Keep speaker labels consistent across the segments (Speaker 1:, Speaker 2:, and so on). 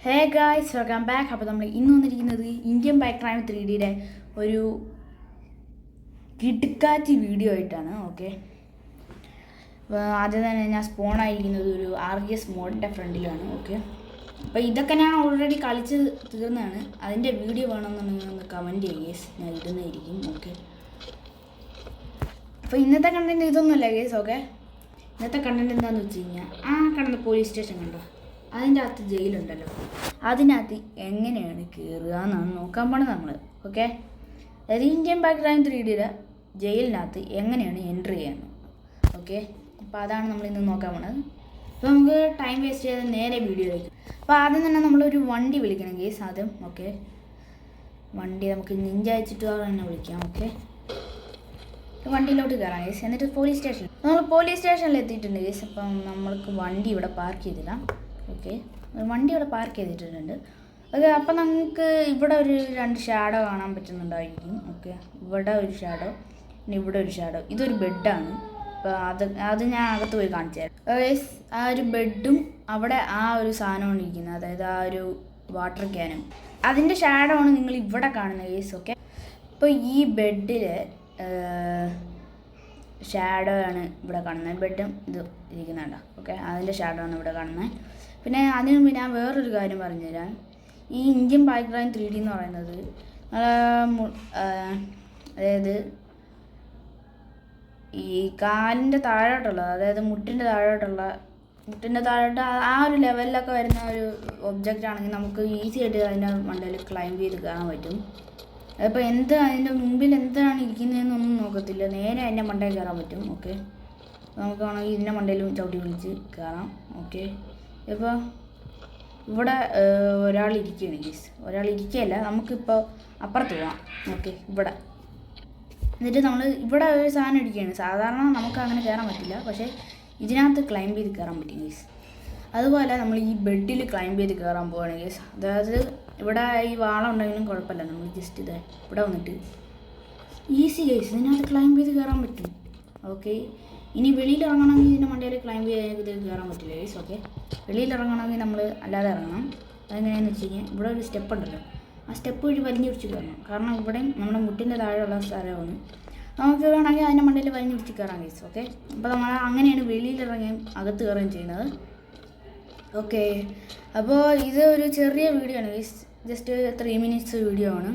Speaker 1: Hey guys, welcome back. അപ്പോൾ നമ്മൾ ഇന്ന് വന്നിരിക്കുന്നത് ഇന്ത്യൻ ബൈക്ക് ക്രൈം 3Dയുടെ ഒരു കിടുക്കാച്ചി വീഡിയോ ആയിട്ടാണ്. ഓക്കെ, ആദ്യം തന്നെ ഞാൻ സ്പോണായിരിക്കുന്നത് ഒരു RS മോഡിൻ്റെ ഫ്രണ്ടിലാണ്. ഓക്കെ, അപ്പോൾ ഇതൊക്കെ ഞാൻ ഓൾറെഡി കളിച്ച് തീർന്നതാണ്. അതിൻ്റെ വീഡിയോ വേണമെന്നുണ്ടെങ്കിൽ ഒന്ന് കമൻറ്റ് ചെയ്യുക, ഞാൻ ഇടുന്നതായിരിക്കും. ഓക്കെ, അപ്പോൾ ഇന്നത്തെ കണ്ടൻറ്റ് ഇതൊന്നുമല്ല ഗേസ്. ഓക്കെ, ഇന്നത്തെ കണ്ടൻറ്റ് എന്താണെന്ന് വെച്ച് കഴിഞ്ഞാൽ കാണുന്ന പോലീസ് സ്റ്റേഷൻ കണ്ടോ, അതിൻ്റെ അകത്ത് ജയിലുണ്ടല്ലോ, അതിനകത്ത് എങ്ങനെയാണ് കയറുക എന്നാണ് നോക്കാൻ പോണത് നമ്മൾ. ഓക്കെ, അതായത് ഇന്ത്യൻ ബൈക്ക് ക്രൈം 3Dയുടെ ജയിലിനകത്ത് എങ്ങനെയാണ് എൻട്രി ചെയ്യുന്നത്. ഓക്കെ, അപ്പോൾ അതാണ് നമ്മൾ ഇന്ന് നോക്കാൻ പോണത്. അപ്പോൾ നമുക്ക് ടൈം വേസ്റ്റ് ചെയ്ത് നേരെ വീഡിയോയിലേക്ക്. അപ്പോൾ ആദ്യം തന്നെ നമ്മളൊരു വണ്ടി വിളിക്കണം കേസ് ആദ്യം. ഓക്കെ, വണ്ടി നമുക്ക് നിഞ്ച അയച്ചിട്ട് തന്നെ വിളിക്കാം. ഓക്കെ, വണ്ടിയിലോട്ട് കയറാം കേസ്. എന്നിട്ട് നമ്മൾ പോലീസ് സ്റ്റേഷനിൽ എത്തിയിട്ടുണ്ട് കേസ്. അപ്പം നമ്മൾക്ക് വണ്ടി ഇവിടെ പാർക്ക് ചെയ്തിടാം. ഓക്കെ, വണ്ടി ഇവിടെ പാർക്ക് ചെയ്തിട്ടുണ്ട്. ഓക്കെ, അപ്പം നമുക്ക് ഇവിടെ ഒരു 2 ഷാഡോ കാണാൻ പറ്റുന്നുണ്ടായിരിക്കും. ഓക്കെ, ഇവിടെ ഒരു ഷാഡോ, പിന്നെ ഇവിടെ ഒരു ഷാഡോ. ഇതൊരു ബെഡാണ്. അപ്പോൾ അത് ഞാൻ അകത്ത് പോയി കാണിച്ചു തരാം. ആ ഒരു ബെഡും അവിടെ ആ ഒരു സാധനമാണ് ഇരിക്കുന്നത്, അതായത് ആ ഒരു വാട്ടർ ക്യാനും, അതിൻ്റെ ഷാഡോ ആണ് നിങ്ങൾ ഇവിടെ കാണുന്നത് കേസ്. ഓക്കെ, അപ്പോൾ ഈ ബെഡിൽ ഷാഡോ ആണ് ഇവിടെ കാണുന്നത്. ബെഡും ഇത് ഇരിക്കുന്നുണ്ടോ. ഓക്കെ, അതിൻ്റെ ഷാഡോ ആണ് ഇവിടെ കാണുന്നത്. പിന്നെ അതിന് മുമ്പ് ഞാൻ വേറൊരു കാര്യം പറഞ്ഞുതരാം. ഈ ഇന്ത്യൻ ബൈക്ക് ക്രൈം 3D എന്ന് പറയുന്നത് അതായത് ഈ കാലിൻ്റെ താഴോട്ടുള്ള, അതായത് മുട്ടിൻ്റെ താഴോട്ട് ആ ഒരു ലെവലിലൊക്കെ വരുന്ന ഒരു ഒബ്ജക്റ്റ് ആണെങ്കിൽ നമുക്ക് ഈസി ആയിട്ട് അതിൻ്റെ മണ്ടയിൽ ക്ലൈംബ് ചെയ്ത് കയറാൻ പറ്റും. അതിപ്പോൾ അതിൻ്റെ മുമ്പിൽ എന്താണ് ഇരിക്കുന്നതെന്നൊന്നും നോക്കത്തില്ല, നേരെ അതിൻ്റെ മണ്ടയിൽ കയറാൻ പറ്റും. ഓക്കെ, നമുക്ക് വേണമെങ്കിൽ ഇതിൻ്റെ മണ്ടയിലും ചവിട്ടി വിളിച്ച് കയറാം. ഓക്കെ, ഇപ്പോൾ ഇവിടെ ഒരാൾ ഇരിക്കുകയാണ് ഗീസ്. ഒരാൾ ഇരിക്കുകയല്ല, നമുക്കിപ്പോൾ അപ്പുറത്ത് പോകാം. ഓക്കെ, ഇവിടെ എന്നിട്ട് നമ്മൾ ഇവിടെ ഒരു സാധനം ഇരിക്കുകയാണ്. സാധാരണ നമുക്ക് അങ്ങനെ കയറാൻ പറ്റില്ല, പക്ഷേ ഇതിനകത്ത് ക്ലൈംബ് ചെയ്ത് കയറാൻ പറ്റും ഗീസ്. അതുപോലെ നമ്മൾ ഈ ബെഡിൽ ക്ലൈംബ് ചെയ്ത് കയറാൻ പോവുകയാണ് ഗീസ്. അതായത് ഇവിടെ ഈ വാളം ഉണ്ടെങ്കിലും കുഴപ്പമില്ല, നമ്മൾ ജസ്റ്റ് ഇത് ഇവിടെ വന്നിട്ട് ഈസി ഗീസ് ഇതിനകത്ത് ക്ലൈംബ് ചെയ്ത് കയറാൻ പറ്റും. ഓക്കെ, ഇനി വെളിയിൽ ഇറങ്ങണമെങ്കിൽ ഇതിൻ്റെ മണ്ടയിൽ ക്ലൈംബ് ചെയ്ത് കയറാൻ പറ്റില്ല ഗൈസ്. ഓക്കെ, വെളിയിൽ ഇറങ്ങണമെങ്കിൽ നമ്മൾ അല്ലാതെ ഇറങ്ങണം. അതെങ്ങനെയാണെന്ന് വെച്ച് കഴിഞ്ഞാൽ ഇവിടെ ഒരു സ്റ്റെപ്പ് ഉണ്ടല്ലോ, ആ സ്റ്റെപ്പ് വഴി വലിഞ്ഞു പിടിച്ച് കയറണം. കാരണം ഇവിടെ നമ്മുടെ മുട്ടിൻ്റെ താഴെയുള്ള സ്ഥലമാണ്, നമുക്ക് വേണമെങ്കിൽ അതിൻ്റെ മണ്ടയിൽ വലിഞ്ഞു പിടിച്ച് കയറാം ഗൈസ്. ഓക്കെ, അപ്പോൾ നമ്മൾ അങ്ങനെയാണ് വെളിയിൽ ഇറങ്ങുകയും അകത്ത് കയറുകയും ചെയ്യുന്നത്. ഓക്കെ, അപ്പോൾ ഇത് ഒരു ചെറിയ വീഡിയോ ആണ് ഗൈസ്, ജസ്റ്റ് 3 minutes വീഡിയോ ആണ്.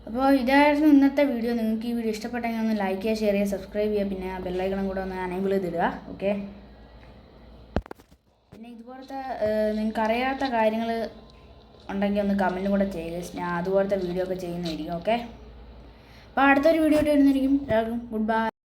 Speaker 1: അപ്പോൾ ഇതായിരുന്നു ഇന്നത്തെ വീഡിയോ. നിങ്ങൾക്ക് ഈ വീഡിയോ ഇഷ്ടപ്പെട്ടെങ്കിൽ ഒന്ന് ലൈക്ക് ചെയ്യുക, ഷെയർ ചെയ്യുക, സബ്സ്ക്രൈബ് ചെയ്യുക, പിന്നെ ബെല്ലൈക്കണം കൂടെ ഒന്ന് എനേബിൾ ചെയ്തിടുക. ഓക്കെ, പിന്നെ ഇതുപോലത്തെ നിങ്ങൾക്കറിയാത്ത കാര്യങ്ങൾ ഉണ്ടെങ്കിൽ ഒന്ന് കമൻറ്റും കൂടെ ചെയ്യുക, ഞാൻ അതുപോലത്തെ വീഡിയോ ഒക്കെ ചെയ്യുന്നതായിരിക്കും. ഓക്കെ, അപ്പോൾ അടുത്തൊരു വീഡിയോ ആയിട്ട് വരുന്നതായിരിക്കും. എല്ലാവർക്കും ഗുഡ് ബൈ.